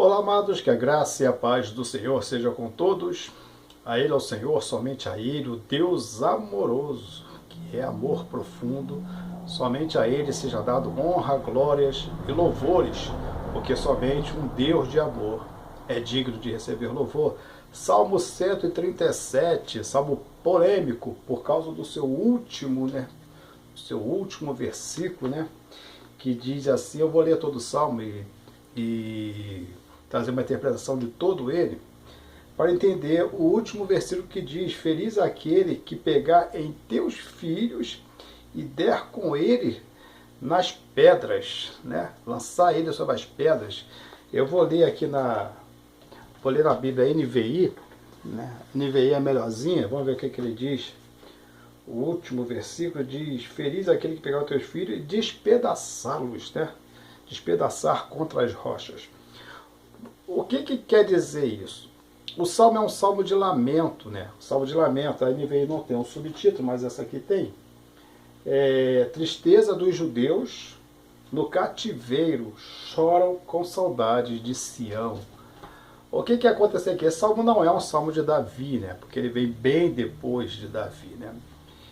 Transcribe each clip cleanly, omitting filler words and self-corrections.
Olá, amados, que a graça e a paz do Senhor seja com todos. A Ele, ao Senhor, somente a Ele, o Deus amoroso, que é amor profundo, somente a Ele seja dado honra, glórias e louvores, porque somente um Deus de amor é digno de receber louvor. Salmo 137, salmo polêmico, por causa do seu último, versículo, que diz assim. Eu vou ler todo o salmo e trazer uma interpretação de todo ele, para entender o último versículo que diz: feliz aquele que pegar em teus filhos e der com ele nas pedras, lançar ele sobre as pedras. Eu vou ler aqui na Bíblia NVI, NVI é a melhorzinha. Vamos ver o que ele diz. O último versículo diz: feliz aquele que pegar os teus filhos e despedaçá-los, despedaçar contra as rochas. O que quer dizer isso? O salmo é um salmo de lamento, O salmo de lamento, a NVI não tem um subtítulo, mas essa aqui tem. Tristeza dos judeus no cativeiro, choram com saudade de Sião. O que aconteceu aqui? Esse salmo não é um salmo de Davi, porque ele vem bem depois de Davi,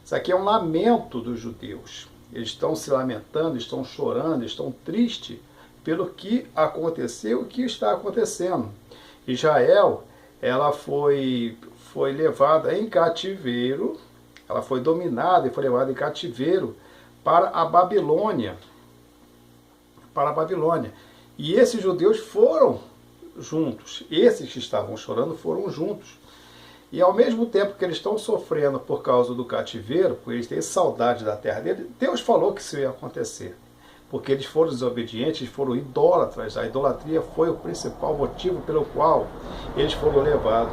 Isso aqui é um lamento dos judeus. Eles estão se lamentando, estão chorando, estão tristes pelo que aconteceu e o que está acontecendo. Israel, ela foi levada em cativeiro, ela foi dominada e foi levada em cativeiro para a Babilônia. E esses judeus foram juntos. Esses que estavam chorando foram juntos. E ao mesmo tempo que eles estão sofrendo por causa do cativeiro, porque eles têm saudade da terra deles, Deus falou que isso ia acontecer. Porque eles foram desobedientes, eles foram idólatras. A idolatria foi o principal motivo pelo qual eles foram levados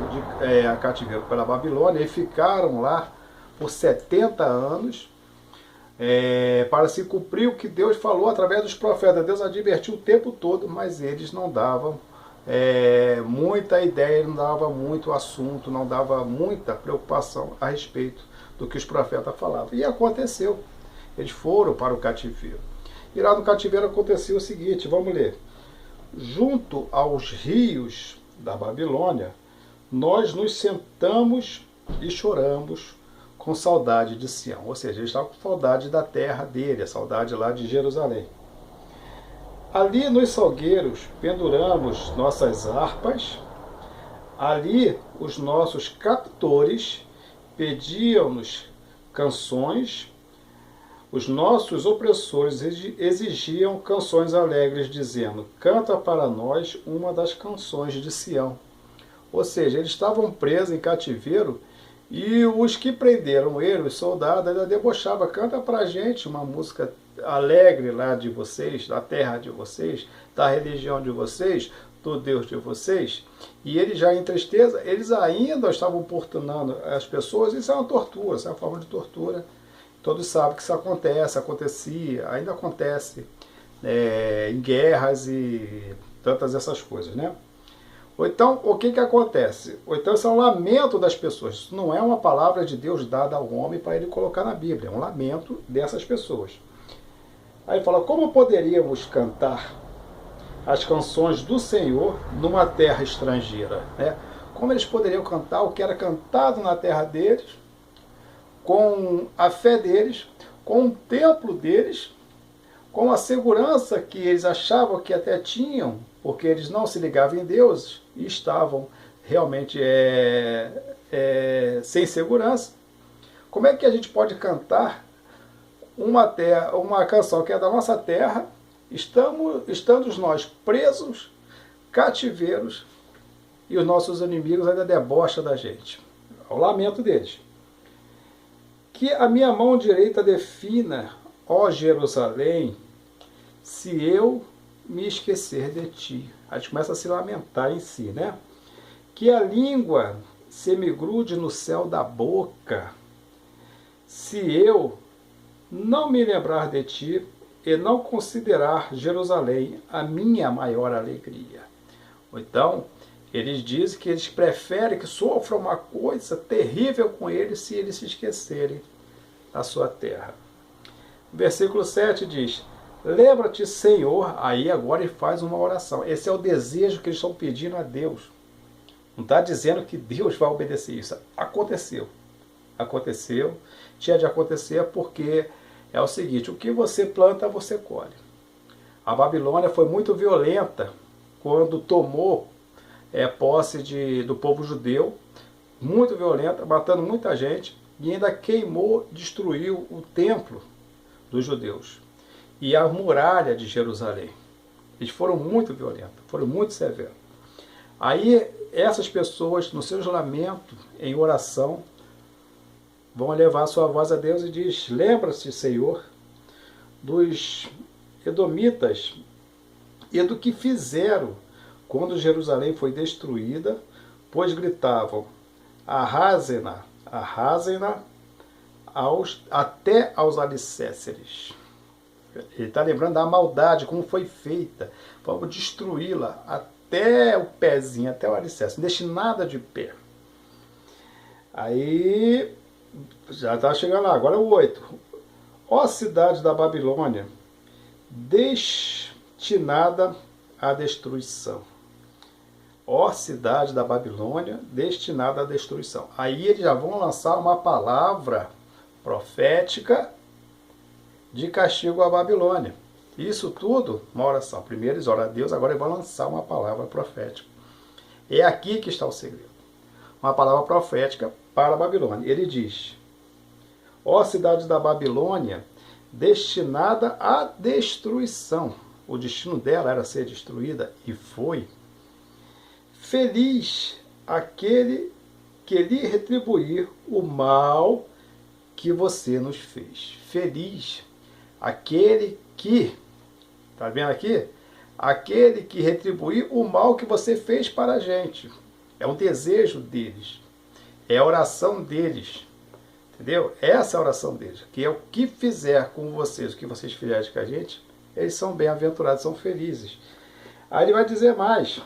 a cativeiro pela Babilônia e ficaram lá por 70 anos para se cumprir o que Deus falou através dos profetas. Deus advertiu o tempo todo, mas eles não davam muita ideia, não dava muito assunto, não dava muita preocupação a respeito do que os profetas falavam. E aconteceu. Eles foram para o cativeiro. E lá no cativeiro aconteceu o seguinte, vamos ler. Junto aos rios da Babilônia, nós nos sentamos e choramos com saudade de Sião. Ou seja, eles estavam com saudade da terra dele, a saudade lá de Jerusalém. Ali nos salgueiros penduramos nossas harpas, ali os nossos captores pediam-nos canções, os nossos opressores exigiam canções alegres, dizendo: canta para nós uma das canções de Sião. Ou seja, eles estavam presos em cativeiro e os que prenderam ele, os soldados, ainda debochavam: canta para a gente uma música alegre lá de vocês, da terra de vocês, da religião de vocês, do Deus de vocês. E eles já em tristeza, eles ainda estavam importunando as pessoas. Isso é uma tortura, isso é uma forma de tortura. Todos sabem que isso acontecia, ainda acontece em guerras e tantas essas coisas, Ou então, o que acontece? Ou então, isso é um lamento das pessoas. Isso não é uma palavra de Deus dada ao homem para ele colocar na Bíblia. É um lamento dessas pessoas. Aí fala: como poderíamos cantar as canções do Senhor numa terra estrangeira? Como eles poderiam cantar o que era cantado na terra deles, com a fé deles, com o templo deles, com a segurança que eles achavam que até tinham, porque eles não se ligavam em Deus e estavam realmente sem segurança? Como é que a gente pode cantar uma canção que é da nossa terra, estando nós presos, cativeiros, e os nossos inimigos ainda debocham da gente? É o lamento deles. Que a minha mão direita defina, ó Jerusalém, se eu me esquecer de ti. A gente começa a se lamentar em si, Que a língua se me grude no céu da boca, se eu não me lembrar de ti e não considerar Jerusalém a minha maior alegria. Ou então, eles dizem que eles preferem que sofra uma coisa terrível com eles se eles se esquecerem da sua terra. Versículo 7 diz: Lembra-te, Senhor, aí agora ele faz uma oração. Esse é o desejo que eles estão pedindo a Deus. Não está dizendo que Deus vai obedecer isso. Aconteceu. Aconteceu. Tinha de acontecer porque é o seguinte, o que você planta, você colhe. A Babilônia foi muito violenta quando tomou posse do povo judeu, muito violenta, matando muita gente, e ainda queimou, destruiu o templo dos judeus e a muralha de Jerusalém. Eles foram muito violentos, foram muito severos. Aí essas pessoas, no seu lamento, em oração, vão levar a sua voz a Deus e diz, lembra-se, Senhor, dos edomitas e do que fizeram quando Jerusalém foi destruída, pois gritavam, arrasem-na, arrasem-na até aos alicerces. Ele está lembrando da maldade, como foi feita. Vamos destruí-la até o pezinho, até o alicerce. Não deixe nada de pé. Aí, já está chegando lá, agora é o 8. Ó cidade da Babilônia, destinada à destruição. Ó cidade da Babilônia, destinada à destruição. Aí eles já vão lançar uma palavra profética de castigo à Babilônia. Isso tudo, uma oração. Primeiro eles oram a Deus, agora eles vão lançar uma palavra profética. É aqui que está o segredo. Uma palavra profética para a Babilônia. Ele diz, ó cidade da Babilônia, destinada à destruição. O destino dela era ser destruída, e foi. Feliz aquele que lhe retribuir o mal que você nos fez. Feliz aquele que, tá vendo aqui? Aquele que retribuir o mal que você fez para a gente. É o desejo deles. É a oração deles. Entendeu? Essa é a oração deles. Que é o que fizer com vocês, o que vocês fizerem com a gente, eles são bem-aventurados, são felizes. Aí ele vai dizer mais.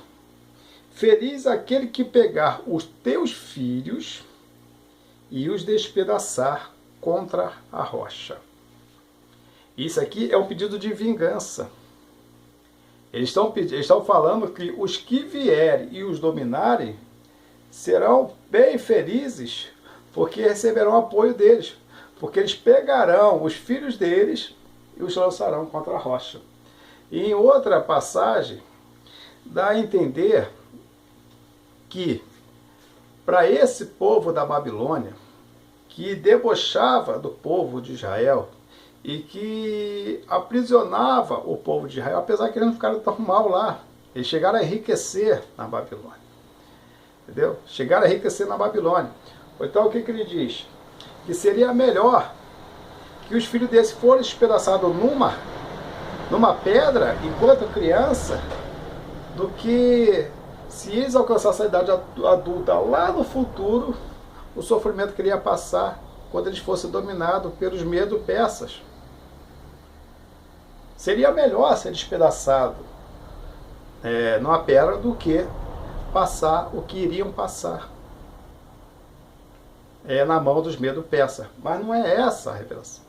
Feliz aquele que pegar os teus filhos e os despedaçar contra a rocha. Isso aqui é um pedido de vingança. Eles estão falando que os que vierem e os dominarem serão bem felizes porque receberão apoio deles. Porque eles pegarão os filhos deles e os lançarão contra a rocha. E em outra passagem, dá a entender que para esse povo da Babilônia, que debochava do povo de Israel e que aprisionava o povo de Israel, apesar que eles não ficaram tão mal lá, eles chegaram a enriquecer na Babilônia. Entendeu? Chegaram a enriquecer na Babilônia. Então o que ele diz? Que seria melhor que os filhos desse fossem despedaçados numa pedra enquanto criança, do que se eles alcançassem a idade adulta lá no futuro, o sofrimento que ele ia passar quando eles fossem dominados pelos medo-persas. Seria melhor ser despedaçado numa pedra do que passar o que iriam passar na mão dos medo-persas. Mas não é essa a revelação.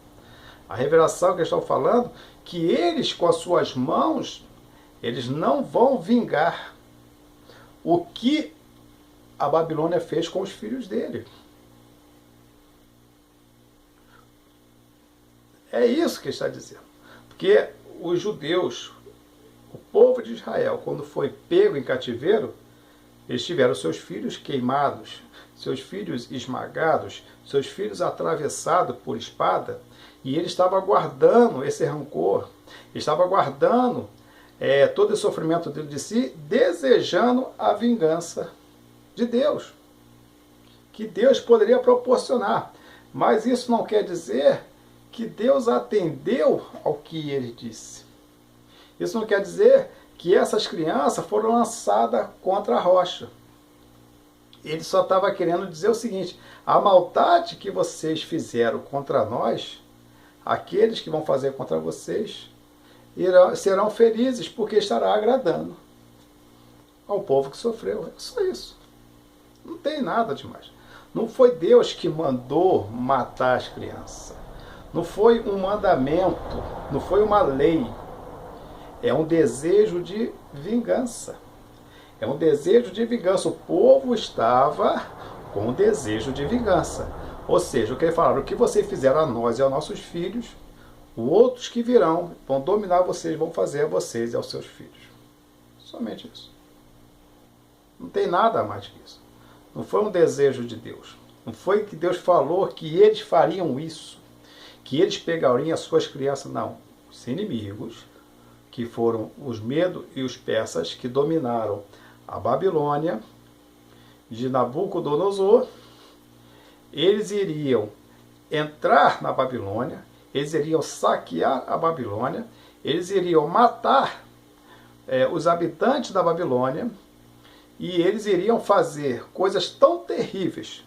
A revelação que eles estão falando, que eles com as suas mãos, eles não vão vingar o que a Babilônia fez com os filhos dele. É isso que ele está dizendo. Porque os judeus, o povo de Israel, quando foi pego em cativeiro, eles tiveram seus filhos queimados, seus filhos esmagados, seus filhos atravessados por espada, e ele estava guardando esse rancor, estava guardando todo esse sofrimento dele de si, desejando a vingança de Deus, que Deus poderia proporcionar. Mas isso não quer dizer que Deus atendeu ao que ele disse. Isso não quer dizer que essas crianças foram lançadas contra a rocha. Ele só estava querendo dizer o seguinte: a maldade que vocês fizeram contra nós, aqueles que vão fazer contra vocês, serão felizes, porque estará agradando ao povo que sofreu. É só isso. Não tem nada demais. Não foi Deus que mandou matar as crianças. Não foi um mandamento, não foi uma lei. É um desejo de vingança. É um desejo de vingança. O povo estava com um desejo de vingança. Ou seja, o que ele falaram, o que vocês fizeram a nós e aos nossos filhos, os outros que virão vão dominar vocês, vão fazer a vocês e aos seus filhos. Somente isso. Não tem nada mais que isso. Não foi um desejo de Deus. Não foi que Deus falou que eles fariam isso, que eles pegariam as suas crianças. Não. Os inimigos, que foram os Medo e os persas, que dominaram a Babilônia de Nabucodonosor, eles iriam entrar na Babilônia, eles iriam saquear a Babilônia, eles iriam matar os habitantes da Babilônia, e eles iriam fazer coisas tão terríveis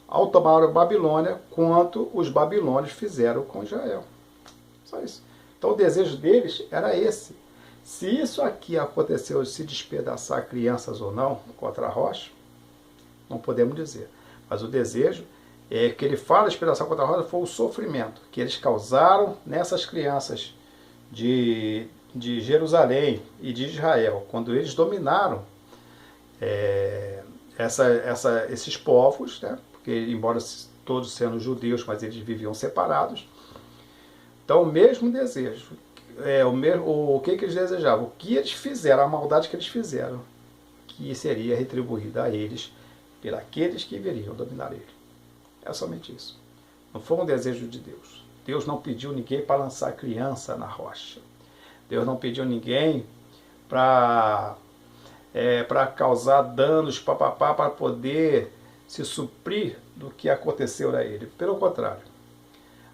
ao tomar a Babilônia quanto os babilônios fizeram com Israel. Só isso. Então o desejo deles era esse. Se isso aqui aconteceu de se despedaçar crianças ou não contra a rocha, não podemos dizer. Mas o desejo que ele fala de despedaçar contra a rocha foi o sofrimento que eles causaram nessas crianças de Jerusalém e de Israel, quando eles dominaram esses povos, né? Porque embora todos sendo judeus, mas eles viviam separados. Então o mesmo desejo, o que eles desejavam, o que eles fizeram, a maldade que eles fizeram, que seria retribuída a eles por aqueles que viriam dominar ele. É somente isso. Não foi um desejo de Deus. Deus não pediu ninguém para lançar criança na rocha. Deus não pediu ninguém para causar danos para poder se suprir do que aconteceu a ele. Pelo contrário,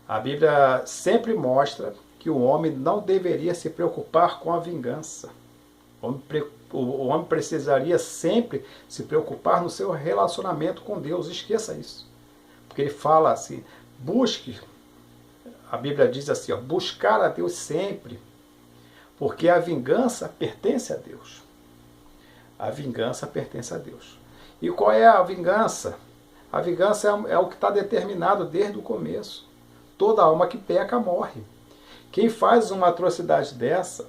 a Bíblia sempre mostra que o homem não deveria se preocupar com a vingança. O homem precisaria sempre se preocupar no seu relacionamento com Deus. Esqueça isso. Porque ele fala assim, busque, a Bíblia diz assim, buscar a Deus sempre, porque a vingança pertence a Deus. A vingança pertence a Deus. E qual é a vingança? A vingança é o que está determinado desde o começo. Toda alma que peca morre. Quem faz uma atrocidade dessa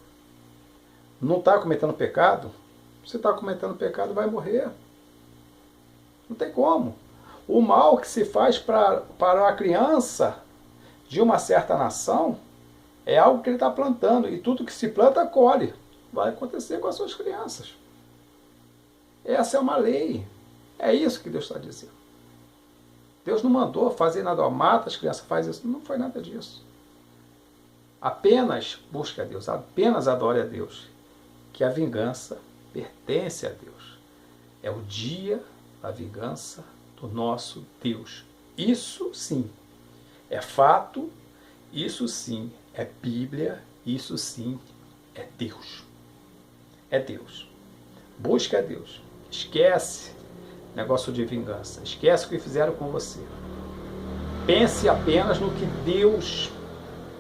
não está cometendo pecado? Se está cometendo pecado, vai morrer. Não tem como. O mal que se faz para a criança de uma certa nação é algo que ele está plantando. E tudo que se planta, colhe. Vai acontecer com as suas crianças. Essa é uma lei. É isso que Deus está dizendo. Deus não mandou fazer nada, mata as crianças, faz isso. Não foi nada disso. Apenas busque a Deus, apenas adore a Deus. Que a vingança pertence a Deus. É o dia da vingança do nosso Deus. Isso sim é fato, isso sim é Bíblia, isso sim é Deus. É Deus. Busque a Deus. Esquece negócio de vingança. Esquece o que fizeram com você. Pense apenas no que Deus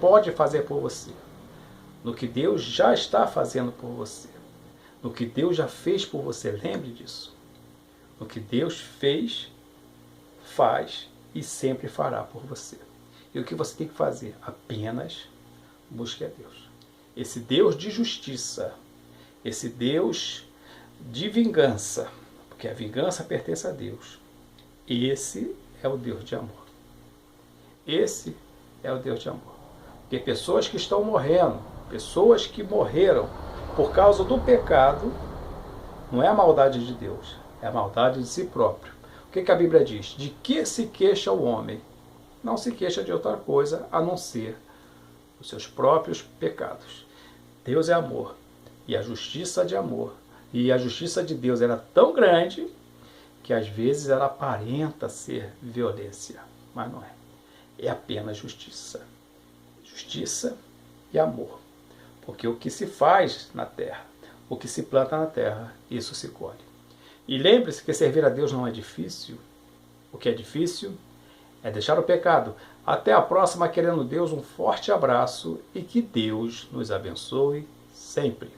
pode fazer por você. No que Deus já está fazendo por você. No que Deus já fez por você. Lembre disso. No que Deus fez, faz e sempre fará por você. E o que você tem que fazer? Apenas busque a Deus. Esse Deus de justiça, esse Deus de vingança, porque a vingança pertence a Deus. Esse é o Deus de amor. Esse é o Deus de amor. Porque pessoas que estão morrendo, pessoas que morreram por causa do pecado, não é a maldade de Deus, é a maldade de si próprio. O que a Bíblia diz? De que se queixa o homem? Não se queixa de outra coisa a não ser os seus próprios pecados. Deus é amor. E a justiça de amor e a justiça de Deus era tão grande que às vezes ela aparenta ser violência, mas não é. É apenas justiça. Justiça e amor. Porque o que se faz na terra, o que se planta na terra, isso se colhe. E lembre-se que servir a Deus não é difícil. O que é difícil é deixar o pecado. Até a próxima, querendo Deus, um forte abraço e que Deus nos abençoe sempre.